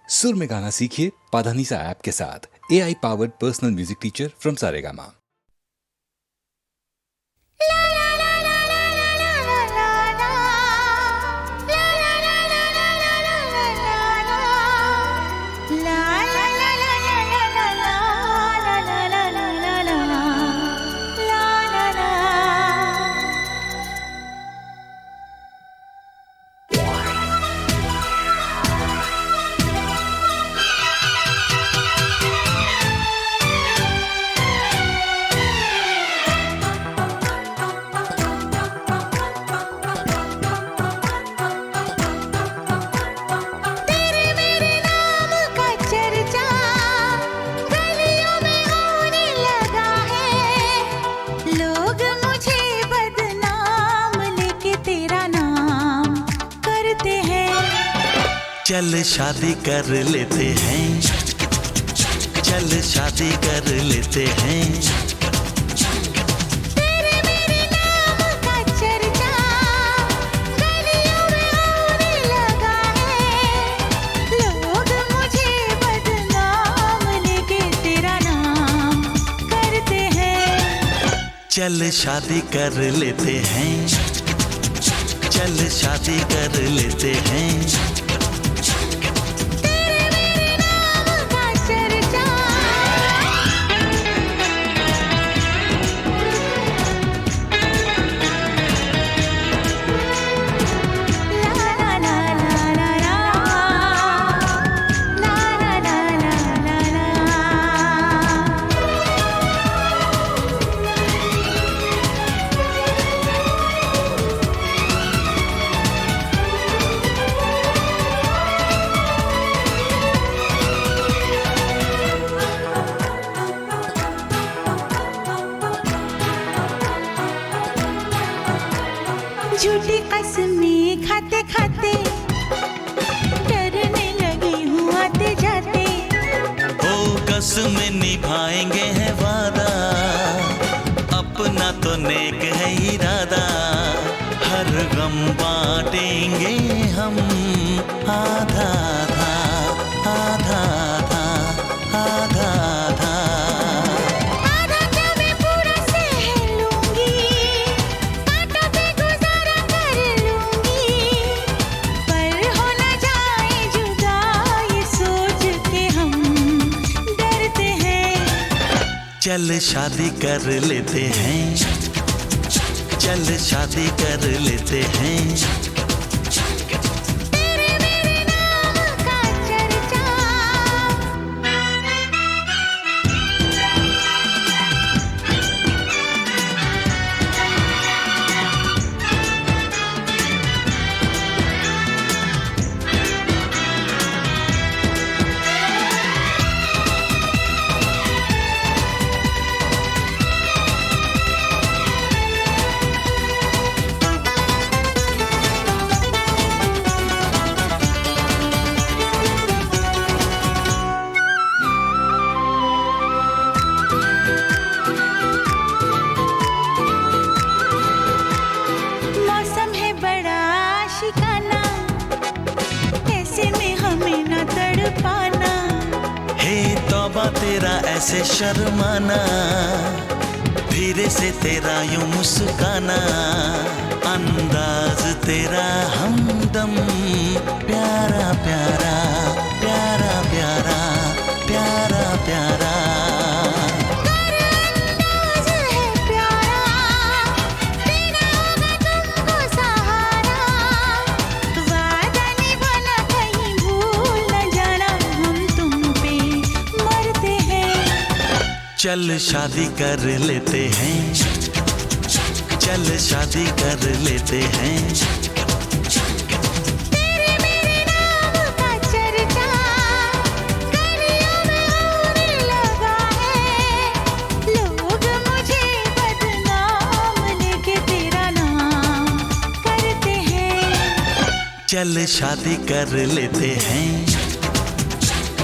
सुर में गाना सीखिए पाधानीसा ऐप के साथ। AI powered personal music teacher from Saregama. चल शादी कर लेते हैं, चल शादी कर लेते हैं। तेरे मेरे नाम का चर्चा गलियों में होने लगा है। लोग मुझे बदनाम लेके तेरा नाम करते हैं। चल शादी कर लेते हैं, चल शादी कर लेते हैं। झूठी कसमें खाते खाते डरने लगी हूँ आते जाते। ओ कसमें निभाएंगे है वादा, अपना तो नेक है इरादा। हर गम बांटेंगे हम आधा आधा आधा आधा आधा आधा। आधा क्या मैं पूरा सह लूंगी, कांटों पे गुजारा कर लूंगी। पर हो न जाए जुदा ये सोच के हम डरते हैं। चल शादी कर लेते हैं, चल शादी कर लेते हैं। तेरे मेरे नाम का चर्चा मौसम है बड़ा शिकाना, ऐसे में हमें न तड़पाना। हे तौबा तेरा ऐसे शर्माना, धीरे से तेरा यूं मुस्काना। अंदाज तेरा हमदम प्यारा प्यारा प्यारा प्यारा प्यारा प्यारा। अंदाज है प्यारा, देना होगा तुमको सहारा। वादा निभाना कहीं भूल न जाना, हम तुम पे मरते हैं। चल शादी कर लेते हैं, चल शादी कर लेते हैं। तेरे मेरे नाम का चर्चा गलियों में होने लगा है। लोग मुझे बदनाम लेके तेरा नाम करते हैं। चल शादी कर लेते हैं,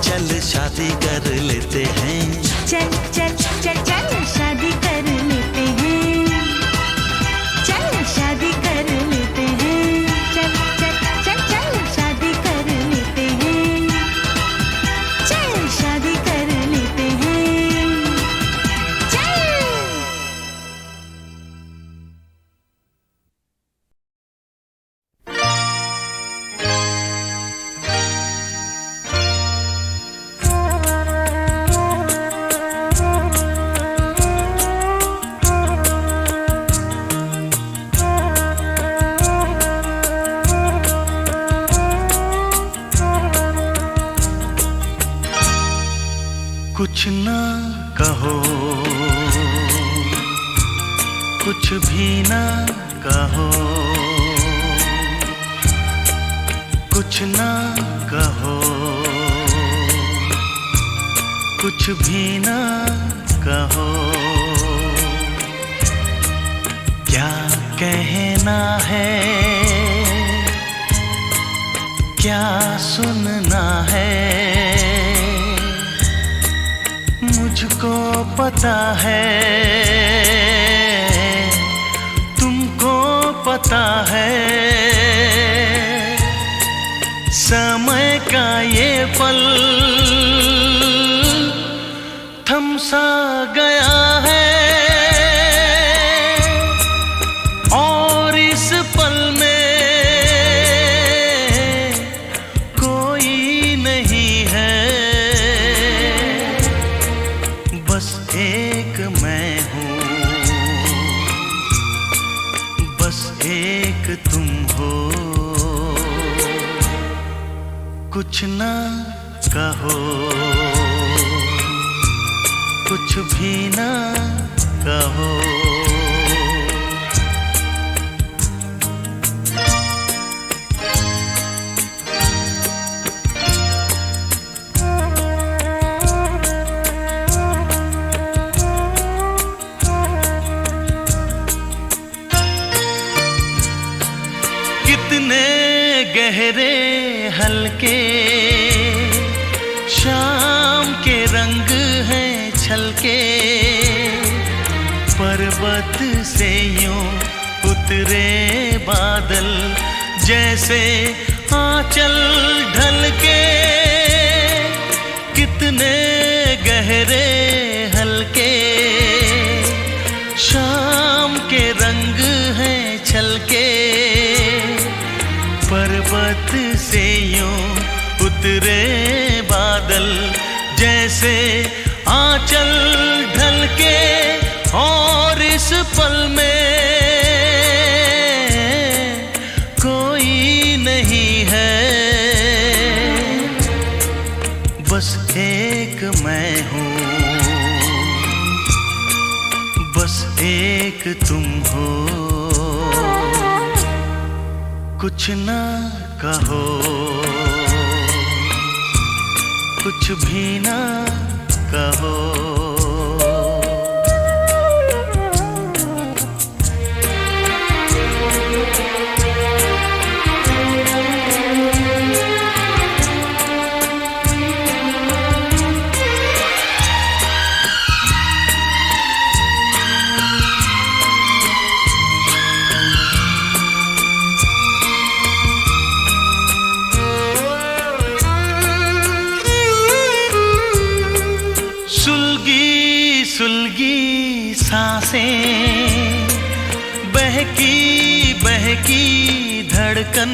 चल शादी कर लेते हैं। चल चल चल चल शादी कर लेते हैं, चल शादी कर लेते हैं। चल चल चल चल शादी कर लेते हैं। कुछ ना कहो, कुछ भी ना कहो, कुछ ना कहो, कुछ भी ना कहो। क्या कहना है, क्या सुनना है, मुझको पता है, तुमको पता है। समय का ये पल थम सा गया है, और इस पल में कोई नहीं है, बस एक मैं हूँ, बस एक तुम हो। कुछ ना कहो, कुछ भी ना कहो। कितने गहरे हल्के शाम के रंग हैं छलके, पर्वत से यूं उतरे बादल जैसे आंचल ढलके। कितने गहरे हल्के शाम के रंग हैं छलके, पर्वत से यूं उतरे बादल जैसे आंचल ढलके। और इस पल में कोई नहीं है, बस एक मैं हूँ, बस एक तुम हो। कुछ ना कहो, कुछ भी ना कहो। सुलगी सुलगी सांसें, बहकी बहकी धड़कन,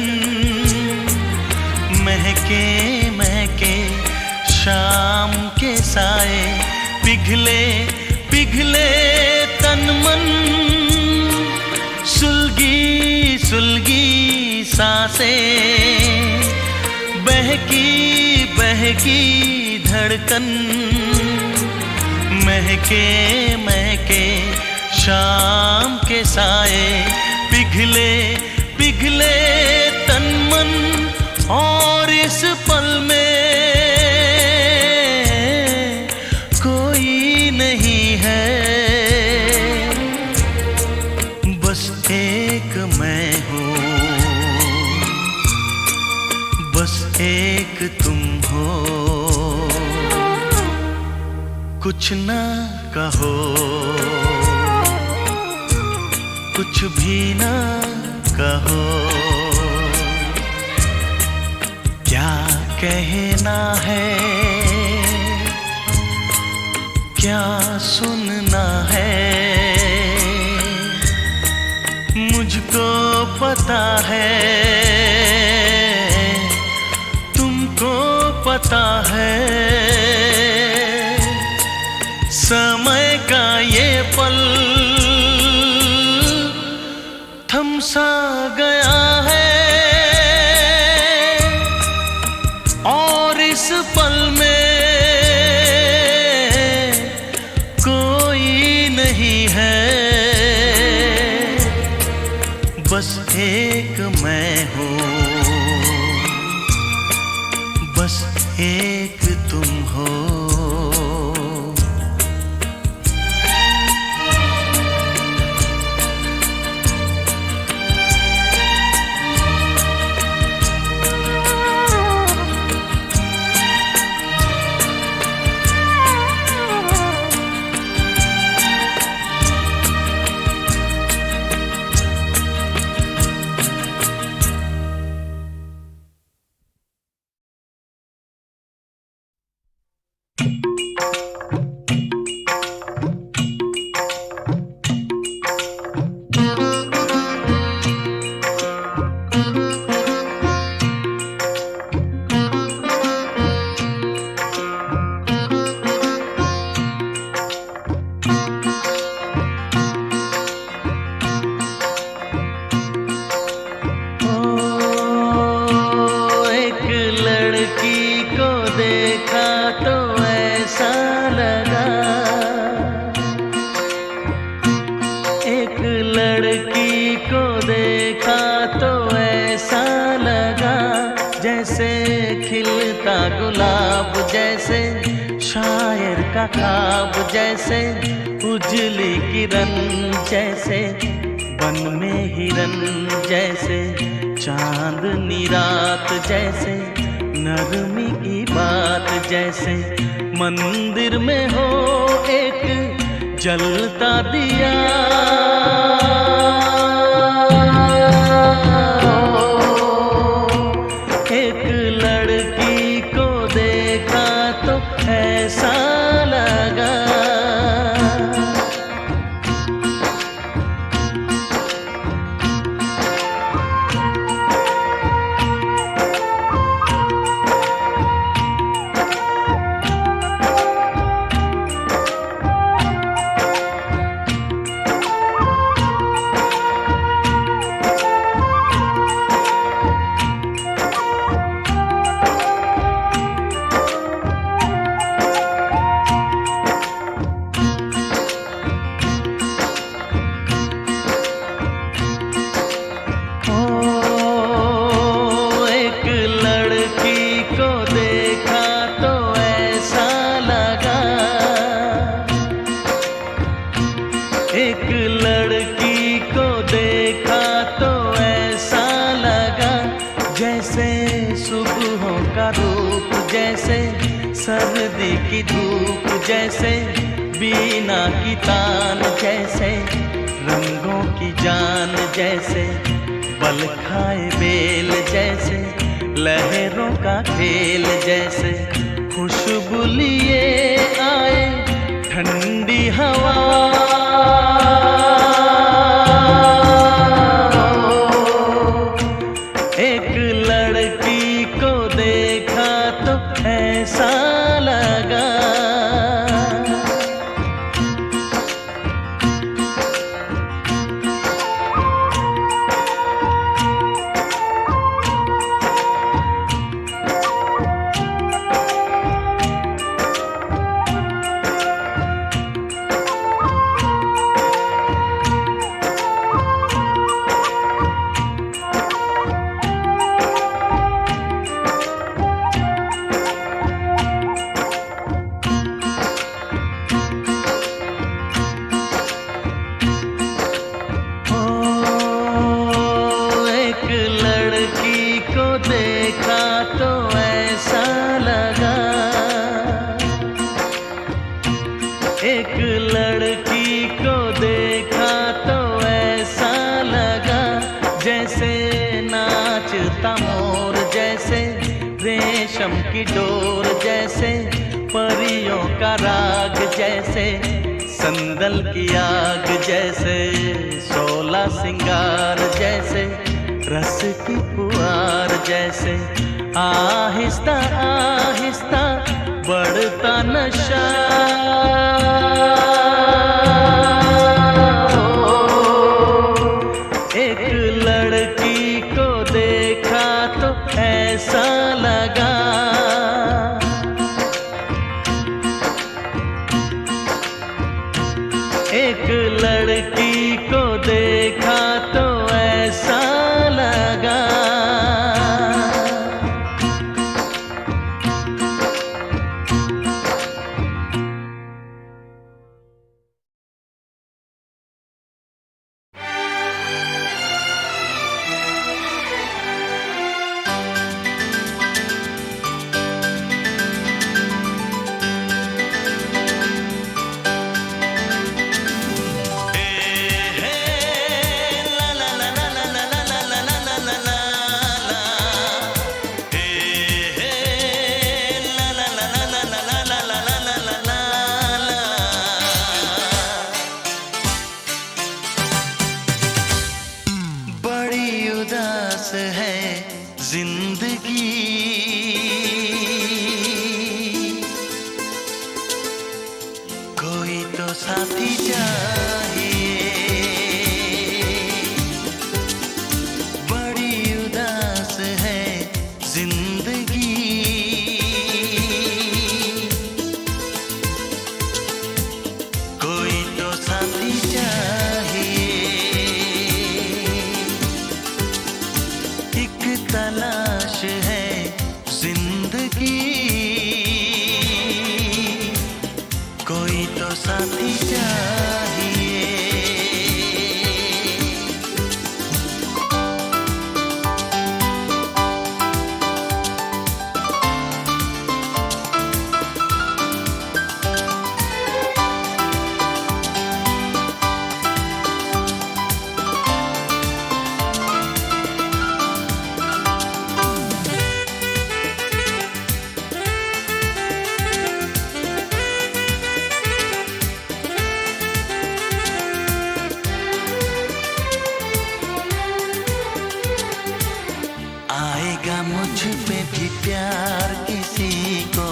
महके महके शाम के साए, पिघले पिघले तन मन। सुलगी सुलगी सांसें, बहकी बहकी धड़कन, महके महके शाम के साए, पिघले पिघले तन मन। और इस पल में कोई नहीं है, बस एक मैं हूँ, बस एक तुम हो। कुछ ना कहो, कुछ भी ना कहो। क्या कहना है, क्या सुनना है, मुझको पता है, तुमको पता है। समय का ये पल थम सा गया है, और इस पल में एक मैं हूँ, बस एक तुम हो। लड़की को देखा तो ऐसा लगा जैसे खिलता गुलाब, जैसे शायर का ख्वाब, जैसे उजली किरण, जैसे वन में हिरन, जैसे चांदनी रात, जैसे नरमी की बात, जैसे मंदिर में हो एक जलता दिया। एक लड़की को देखा तो ऐसा लगा। एक लड़की को देखा तो ऐसा लगा जैसे सुबहों का रूप, जैसे सर्दी की धूप, जैसे बीना की तान, जैसे रंगों की जान, जैसे बल खाए बेल, जैसे लहरों का खेल, जैसे खुशबू लिए आए ठंडी हवा। एक लड़की को देखा तो ऐसा लगा। देखा तो ऐसा लगा। एक लड़की को देखा तो ऐसा लगा जैसे नाचता मोर, जैसे रेशम की डोर, जैसे परियों का राग, जैसे संदल की आग, जैसे 16 सिंगार, जैसे रस की पुआर, जैसे आहिस्ता आहिस्ता बढ़ता नशा। एक लड़की को देखा तो ऐसा लगा। एक लड़की को देखा तो ऐसा साथी चाहिए। बड़ी उदास है जिंदगी, कोई तो साथी चाहिए। एक तलाश है जिंदगी, कोई तो साथी चाहिए। आएगा मुझ पे भी प्यार किसी को,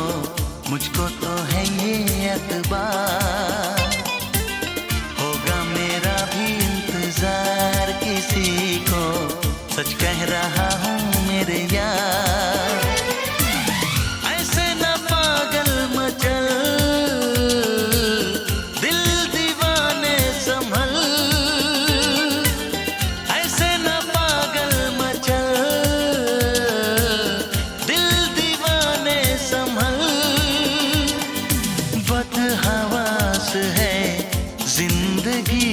मुझको तो है ये एतबार। होगा मेरा भी इंतजार किसी को, सच कह रहा हूँ मेरे यार। ऐसे न पागल मचल, दिल दीवाने संभल। ऐसे न पागल मचल, दिल दीवाने संभल। बदहवास है जिंदगी,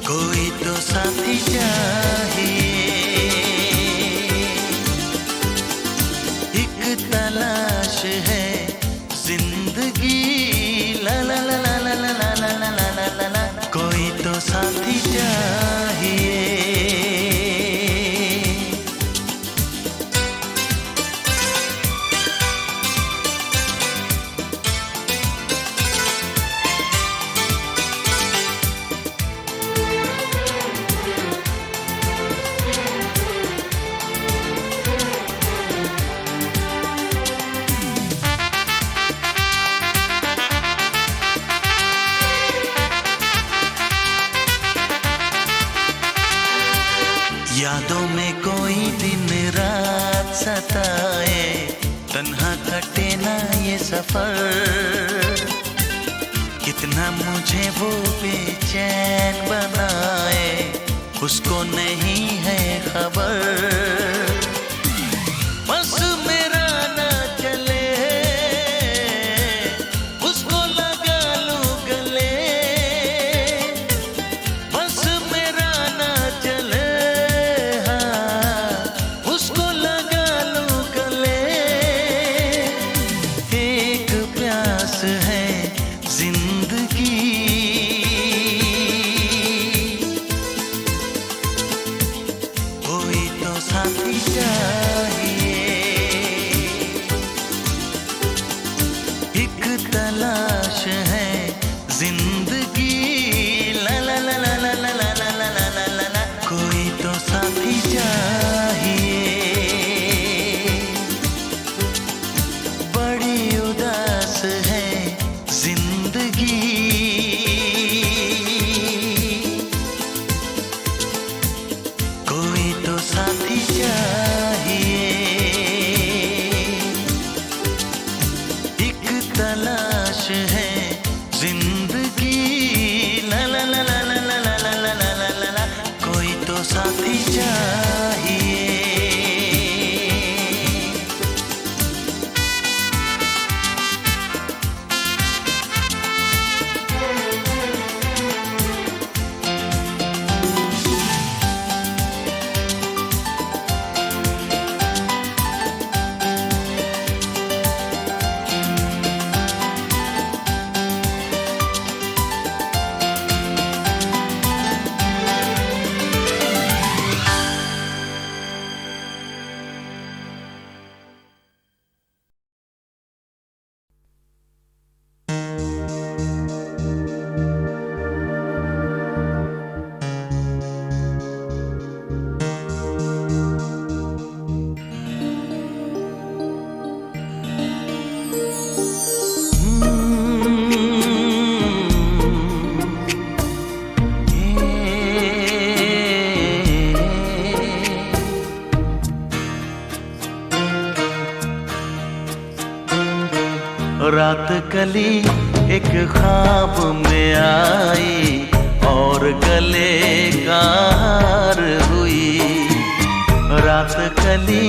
कोई तो साथी चाहिए। एक तलाश है जिंदगी, ला ला ला ला ला ला ला ला ला ला ला ला, कोई तो साथी चाहिए। यादों में कोई दिन रात सताए, तन्हा कटे ना ये सफर। कितना मुझे वो बेचैन बनाए, उसको नहीं है खबर। बस मेरा ना चले, उसको लगा लूं गले। बस मेरा ना चले, उसको लगा लूं गले। एक प्यास है जिंदगी, कोई रात कली एक ख्वाब में आई और गले का हार हुई। रात कली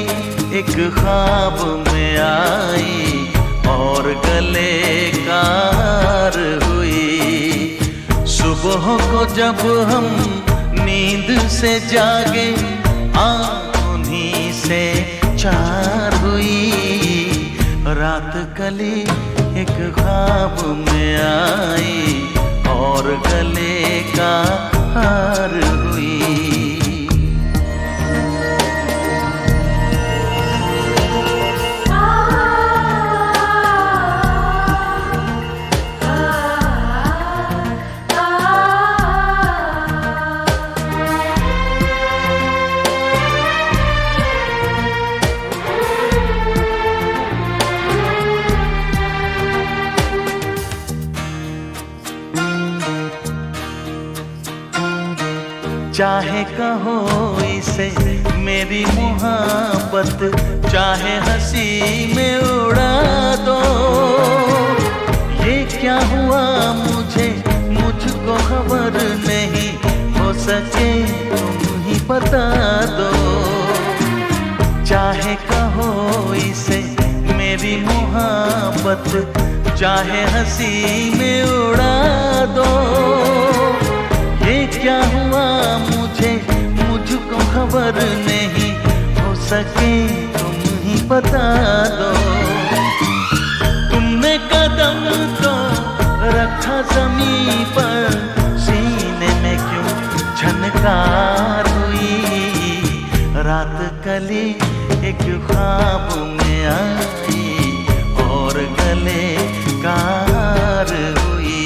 एक ख्वाब में आई और गले का हार हुई। सुबह को जब हम नींद से जागे आँख उन्हीं से चार हुई। रात कली एक ख्वाब में आई और गले का हार हुई। चाहे कहो इसे मेरी मोहब्बत, चाहे हंसी में उड़ा दो। ये क्या हुआ मुझको खबर नहीं, हो सके तुम ही बता दो। चाहे कहो इसे मेरी मोहब्बत, चाहे हंसी में उड़ा दो। ये क्या हुआ मुझको खबर नहीं, हो सके तुम ही बता दो। तुमने कदम तो रखा ज़मीन पर, सीने में क्यों झनकार हुई। रात कली एक ख्वाब में आई और गले का हार हुई।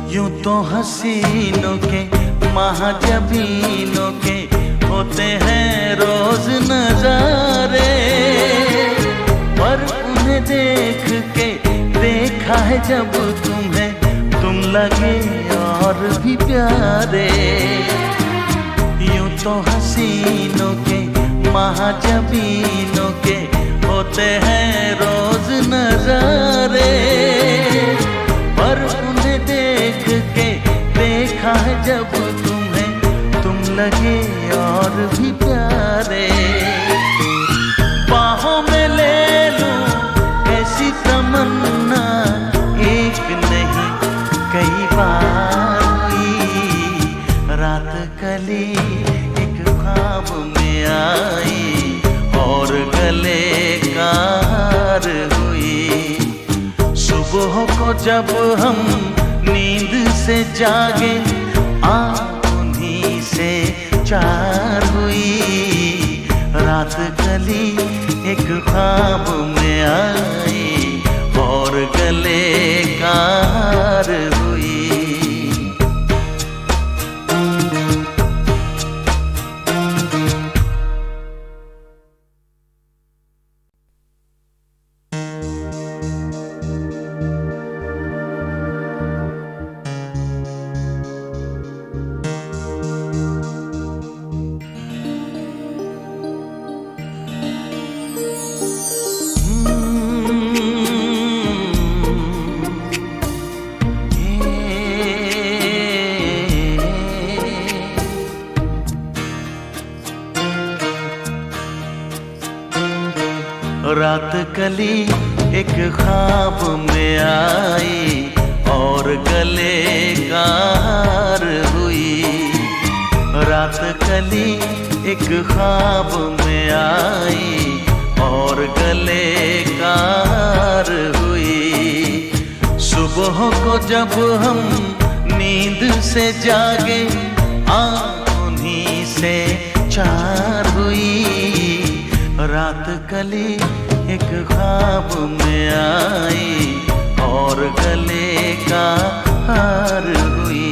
यूं तो हसीनों के महाजबीनों के होते हैं रोज नजारे, पर उन्हें देख के देखा है जब तुम्हें, तुम लगे और भी प्यारे। यूं तो हसीनों के महाजबीनों के होते हैं रोज नजारे, पर उन्हें देख के देखा है जब तुम्हें, तुम लगे और भी प्यारे। बाहों में ले लूं ऐसी तमन्ना, एक नहीं कई बार हुई। रात कली एक ख्वाब में आई और गले का हार हुई। सुबह को जब हम नींद से जागे आँख उन्हीं से चार हुई। रात कली एक ख्वाब में आई और गले का हार हुई। रात कली एक ख्वाब में आई और गले का हार हुई। रात कली एक ख्वाब में आई और गले का हार हुई। सुबह को जब हम नींद से जागे आँख उन्हीं से चार हुई। रात कली एक ख्वाब में आई और गले का हार हुई।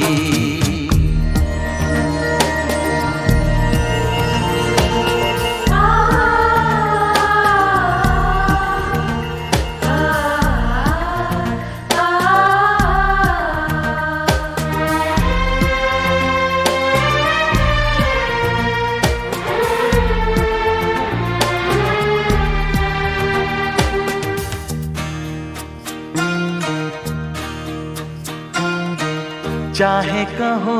चाहे कहो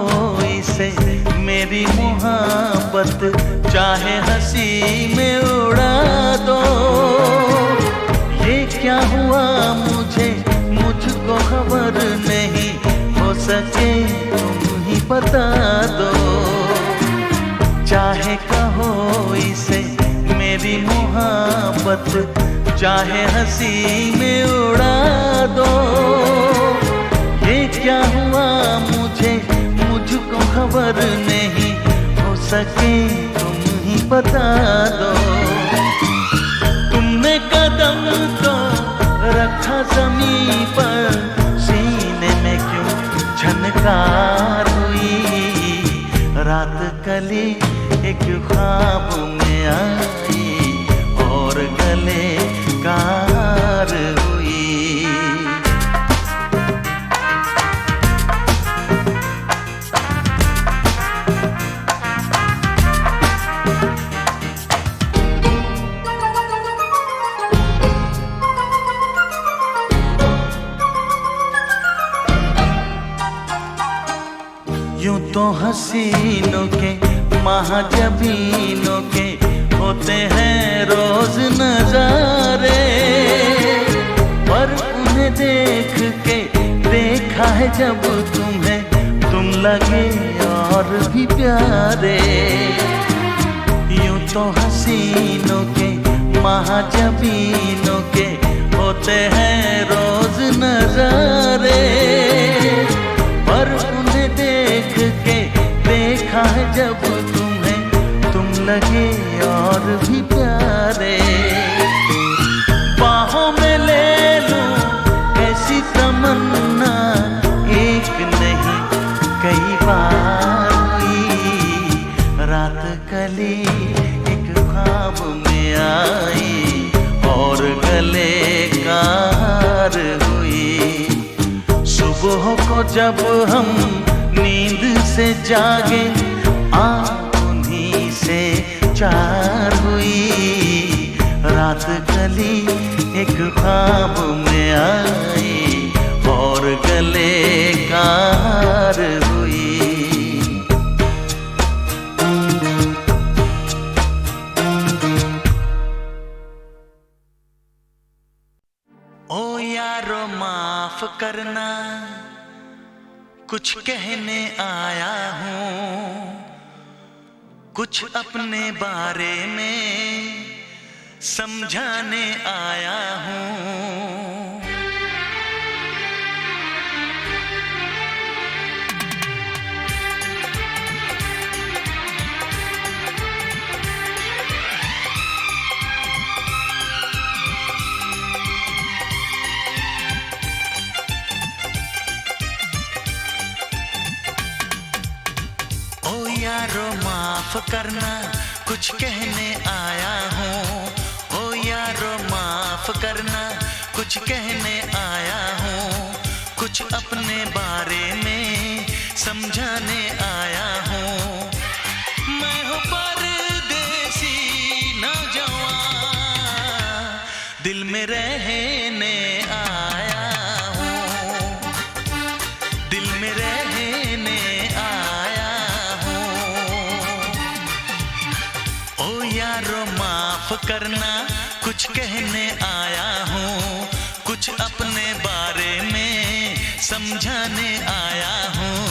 इसे मेरी मोहब्बत, चाहे हंसी में उड़ा दो। ये क्या हुआ मुझको खबर नहीं, हो सके तुम ही बता दो। चाहे कहो इसे मेरी मोहब्बत, चाहे हंसी में उड़ा दो। ये क्या हुआ मुझको खबर नहीं, हो सके तुम ही बता दो। तुमने कदम तो रखा ज़मीं पर, सीने में क्यों झनकार हुई। रात कली एक ख्वाब में आई और गले का हार हुई। यूं तो हसीनों के महाजबीनों के होते हैं रोज नजारे, पर उन्हें देख के देखा है जब तुम्हें, तुम लगे और भी प्यारे। यूं तो हसीनों के महाजबीनों के होते हैं रोज नजारे, पर उन्हें देख के देखा है जब तुम्हें, तुम लगे और भी प्यारे। बाहों में ले लूं ऐसी तमन्ना, एक नहीं कई बार हुई। रात कली एक ख्वाब में आई और गले का हार हुई। सुबह को जब हम नींद से जागे, आँख उन्हीं से चार हुई। रात कली एक ख्वाब में आई और गले का हार हुई। ओ यारो माफ करना, कुछ कहने आया हूँ, कुछ अपने बारे में समझाने आया हूँ। यारो माफ करना, कुछ कहने आया हूँ। ओ यारो माफ करना, कुछ कहने आया हूँ, कुछ अपने बारे में समझाने आया हूँ। मैं हूँ परदेसी नौजवान, दिल में रहने आया हूँ, दिल में रहने आया हूँ। ओ यारो माफ करना, कुछ कहने आया हूँ, कुछ अपने बारे में समझाने आया हूँ।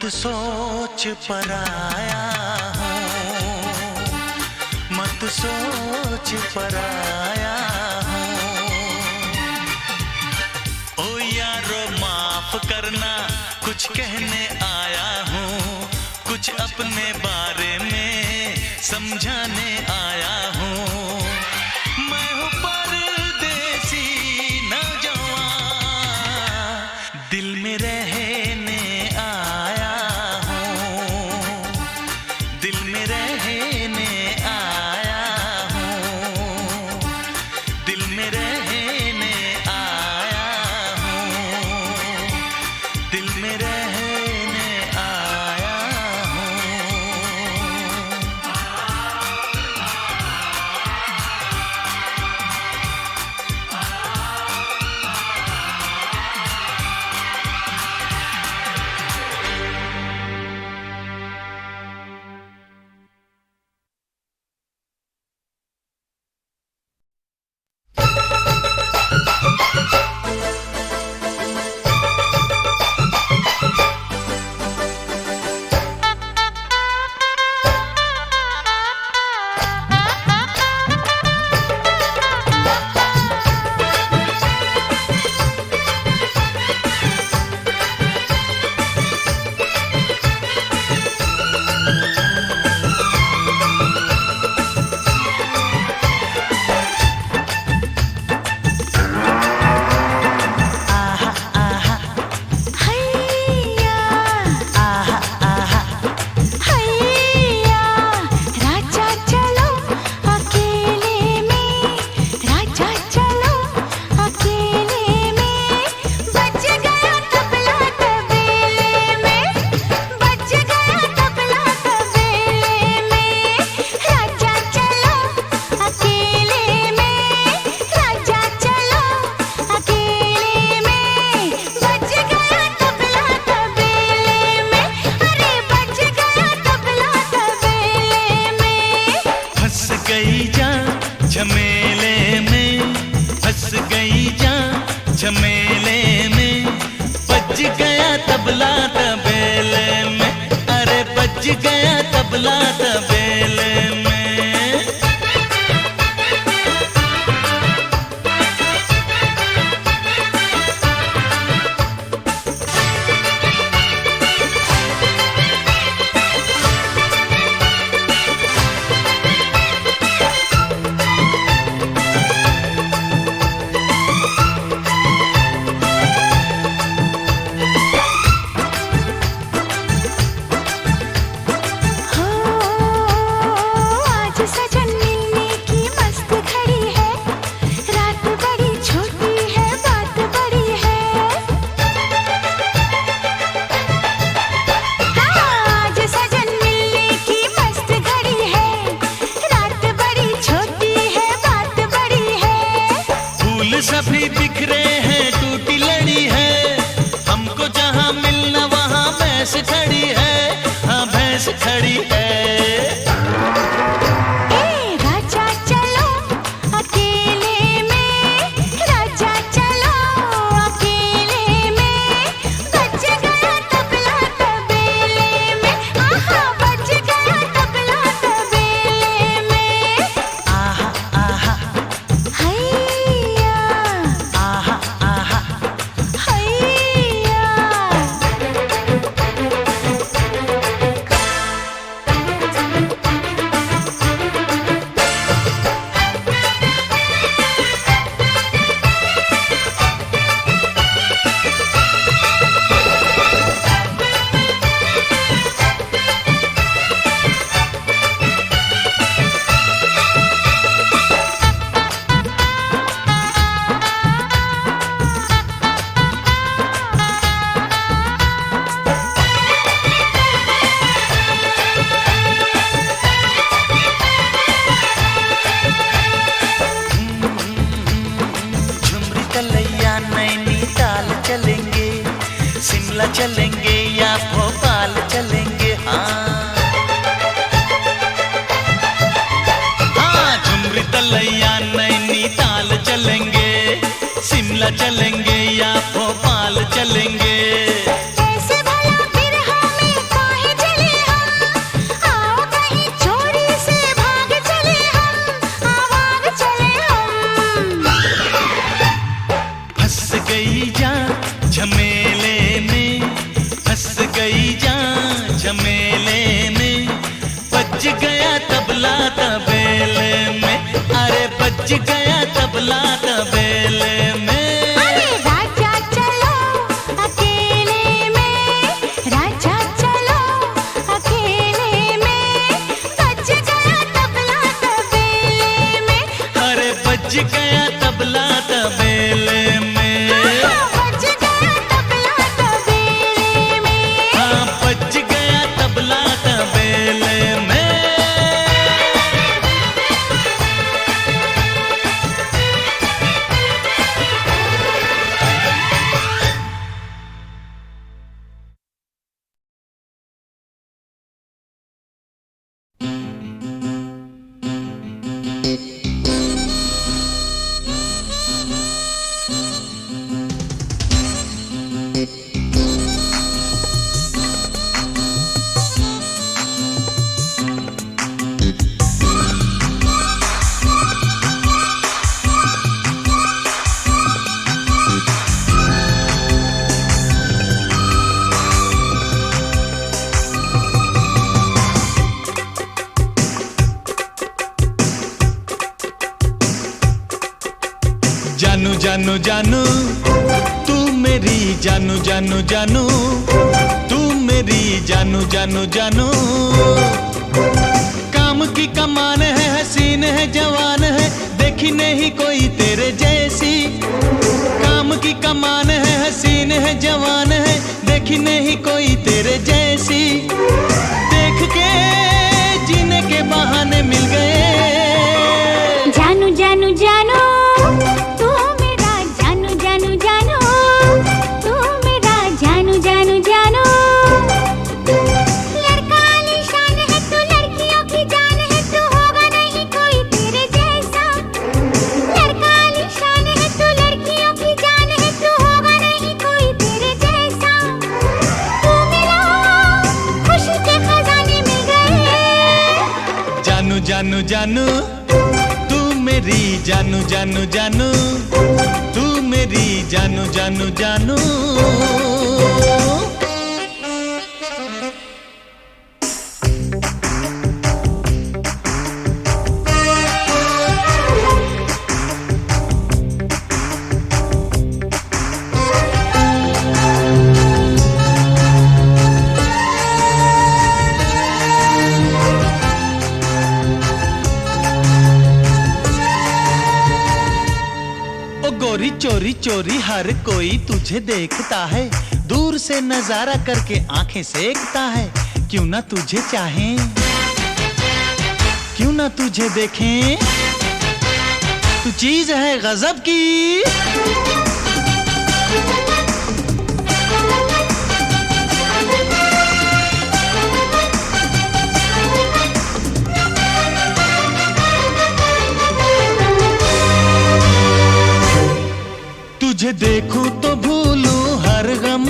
सोच पर आया हूँ, मत सोच पर आया हूँ। ओ यारो माफ करना, कुछ कहने आया हूँ, कुछ अपने बारे में समझाने आया हूँ। मैं हूँ परदेसी नौजवान, दिल में रहने आया हूँ, दिल में रहने आया हूँ, दिल में रहने आया हूँ, दिल में रहने आया हूँ। झमेले में फंस गई जान, झमेले में बज गया तबला तबेले में, अरे बज गया तबला तबेले में। सभी बिखरे हैं, टूटी लड़ी है, हमको जहाँ मिलना वहाँ भैंस खड़ी है, हाँ भैंस खड़ी है। चलेंगे, शिमला चलेंगे या भोपाल चलेंगे, हाँ हाँ झुमरी तलैया नैनीताल चलेंगे, शिमला चलेंगे या भोपाल चलेंगे। ऐसे भला फिर हमें तबला तबेले में, अरे बज गया तबला तबेले में। अरे राजा चलो अकेले में, राजा चलो अकेले में, बज गया तबला तबेले में, अरे बज गया तबला तबेले में, बज गया तबला तबेले में। हाँ बज गया तबला तबेले में। जानू जानू जानू तू मेरी जानू जानू जानू, तू मेरी जानू जानू जानू। काम की कमान है, हसीन है, जवान है, देखी नहीं कोई तेरे जैसी। काम की कमान है, हसीन है, जवान है, देखी नहीं कोई तेरे जैसी। देख के जीने के बहाने मिल गए। जानू जानू जानू तू मेरा जानू जानू जानू, तू मेरा जानू जानू जानू। लड़का आलीशान है तू, लड़कियों की जान है तू, होगा नहीं कोई तेरे जैसा। लड़का आलीशान है तू, लड़कियों की जान है तू, होगा नहीं कोई तेरे जैसा। तू मिला खुशी के खजाने मिल गए। जानू जानू जानू तू मेरी जानू जानू जानू, तू मेरी जानू जानू जानू। गोरी चोरी चोरी हर कोई तुझे देखता है, दूर से नजारा करके आंखें सेकता है। क्यों ना तुझे चाहें, क्यों ना तुझे देखें, तू चीज है गजब की। तुझे देखूं तो भूलूं हर गम,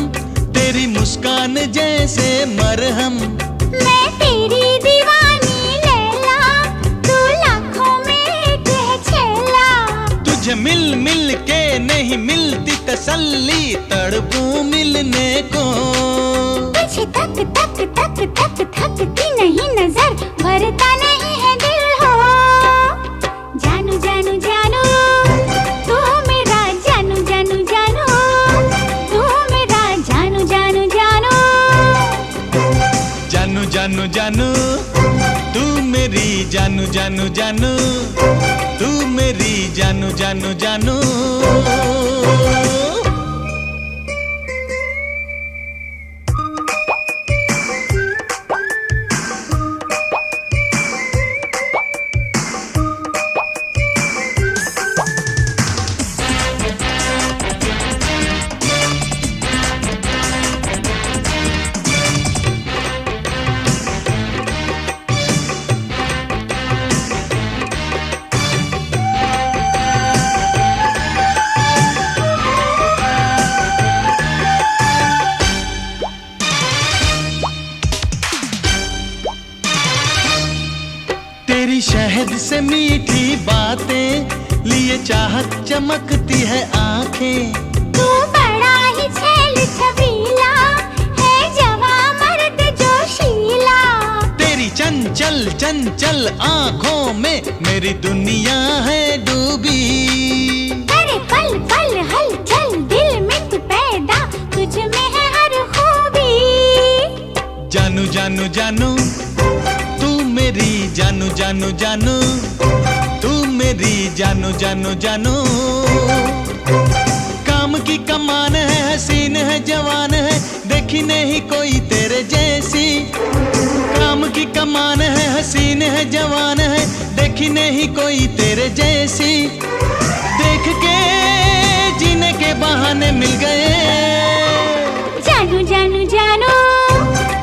तेरी मुस्कान जैसे मरहम। मैं तेरी दीवानी लैला, तू लाखों में एक है छेला। तुझे मिल मिल के नहीं मिलती तसल्ली, तड़पूं मिलने को। तुझे तक तक तक तक थकती नहीं नजर, भरता नहीं है दिल हो। जानू जानू जानू तू मेरा जानू जानू जानू, तू मेरा जानू जानू जानू। जानू जानू जानू तू मेरी जानू जानू जानू, तू मेरी जानू जानू जानू। तेरी शहद से मीठी बातें लिए चाहत चमकती है आंखें। तू बड़ा ही छैल छबीला है, जवां मर्द जोशीला। तेरी चंचल चंचल चंचल आंखों में मेरी दुनिया है डूबी। अरे पल पल हलचल दिल में तू पैदा, तुझ में है हर खूबी। जानू जानू जानू तू मेरी जानू जानू जानू, तू मेरी जानू जानू जानू। काम की कमान है, हसीन है, जवान है, देखी नहीं कोई तेरे जैसी। काम की कमान है, हसीन है, जवान है, देखी नहीं कोई तेरे जैसी। देख के जीने के बहाने मिल गए। जानू जानू जानू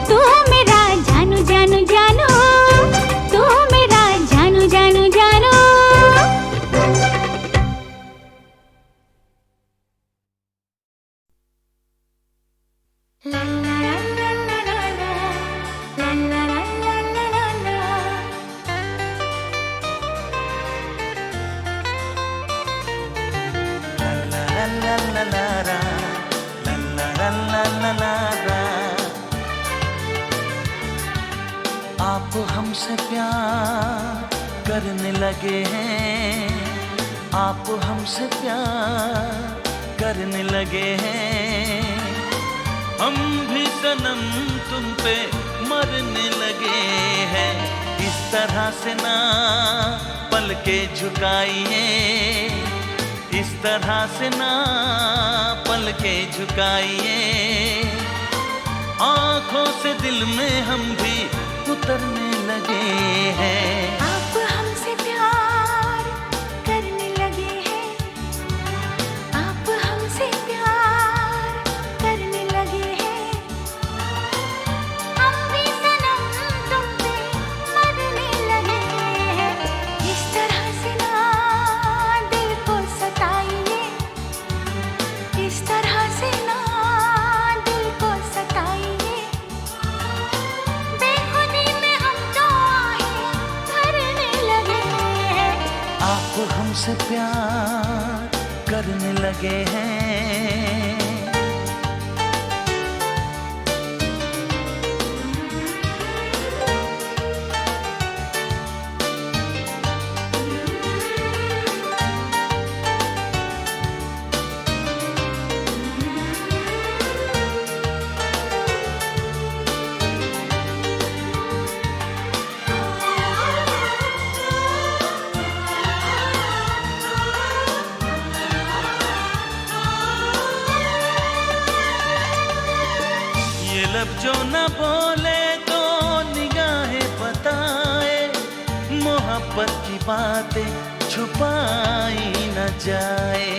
तू मेरा जानू जानू जानू, तू मेरा जानू जानू जानू। ला ला ला ला ला ला, ला ला ला ला ला ला। आप हमसे प्यार करने लगे हैं, आप हमसे प्यार करने लगे हैं। हम भी सनम तुम पे मरने लगे हैं। इस तरह से ना पल के झुकाइए, इस तरह से ना पल के झुकाइए। आंखों से दिल में हम भी उतरने लगे हैं। आप हमसे प्यार करने लगे हैं, आप हमसे प्यार करने लगे हैं। हम भी सनम तुम पे मरने लगे हैं। इस तरह से ना दिल को सताइए, इस तरह से ना दिल को सताइए। बेखुदी में हम तो आहें भरने लगे हैं। आप हमसे प्यार करने लगे हैं। लब जो न बोले तो निगाहें बताए, मोहब्बत की बातें छुपाई न जाए।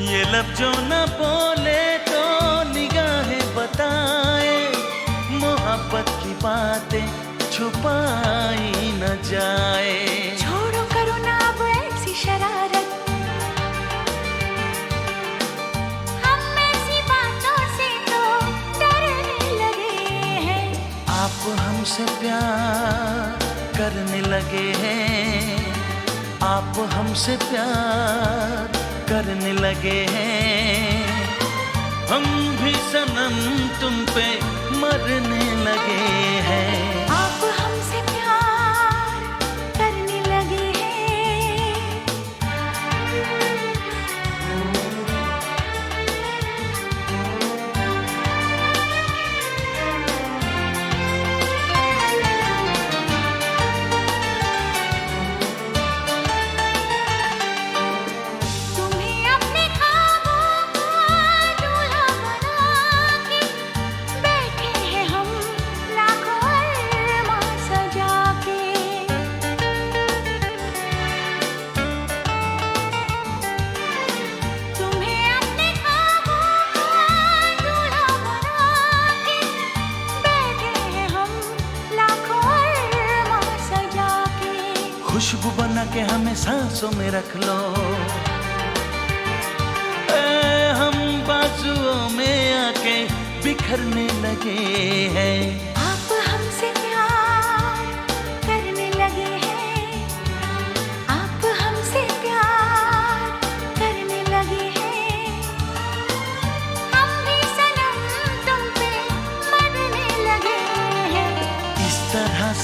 ये लब जो न बोले तो निगाहें बताए, मोहब्बत की बातें छुपाई न जाए। छोड़ो करो ना अब ऐसी शरारत, आप हमसे प्यार करने लगे हैं, आप हमसे प्यार करने लगे हैं। हम भी सनम तुम पे मरने लगे हैं। आप हमसे प्यार करने लगे हैं। तुम्हें अपने ख्वाबों का दूल्हा बना के बैठे हैं हम लाखों अरमां सजा के। तुम्हें अपने ख्वाबों का दूल्हा बना के बैठे हैं हम लाखों अरमां सजा के। खुशबू बना के हमें सांसों में रख लो, हम बाजुओं में आके बिखरने लगे हैं। आप हमसे प्यार करने लगे हैं, आप हमसे प्यार करने लगे हैं। हम भी सनम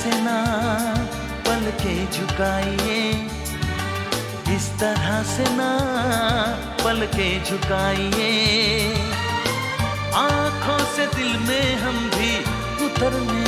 से ना पलके झुकाइए, इस तरह से ना पलके झुकाइए। आँखों से दिल में हम भी उतरने